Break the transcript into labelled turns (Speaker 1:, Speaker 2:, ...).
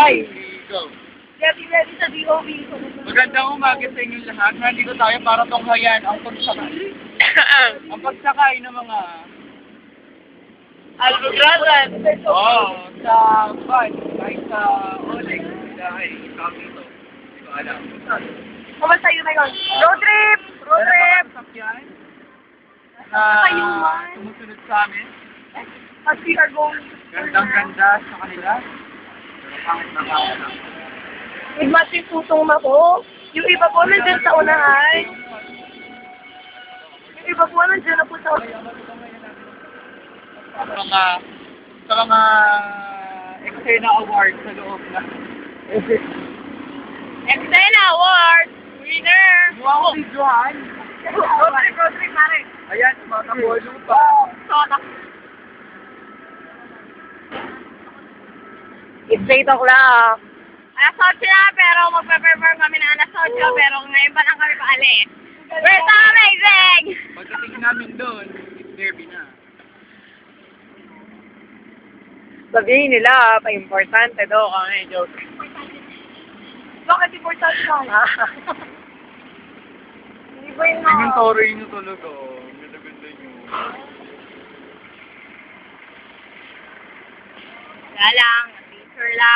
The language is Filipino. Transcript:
Speaker 1: Ay!
Speaker 2: Go.
Speaker 1: Ready sa DOV.
Speaker 2: Magandang umaga sa inyong lahat. Nandito tayo para tunghayan ang pagsakay. Ang pagsakay ng mga
Speaker 1: Albugradan.
Speaker 2: sa bus, kahit sa Olex, ay tawag dito. Hindi ko alam.
Speaker 1: Kamusta yun ngayon? Road trip! Road trip!
Speaker 2: Sasakyan
Speaker 1: Kayuhan.
Speaker 2: na sumusunod sa amin.
Speaker 1: As we are going
Speaker 2: Gandang-ganda sa kanila. Pero pangit na kaya lang.
Speaker 1: with matching putong na po. Yung iba po nandyan sa unahan. Yung iba po nandyan na po sa unahan.
Speaker 2: Sa mga Exena Awards sa loob na.
Speaker 1: Exena Award! Winner!
Speaker 2: Mukha ko videohan.
Speaker 1: Road trip, pare.
Speaker 2: Ayan, tumatakbo pa.
Speaker 1: Soda. It's 8 o'clock. Alas 8 na, pero magpe-perform kami na alas 8, pero ngayon pa lang kami paalis. We're so amazing!
Speaker 2: Pagdating namin doon, it's derby na.
Speaker 1: Sabihin nila, pa-importante daw kami, joke. Bakit importante lang? Hindi ba yun
Speaker 2: Yung toro nyo talaga, oh. Ganda-ganda nyo.
Speaker 1: Wala lang, picture lang.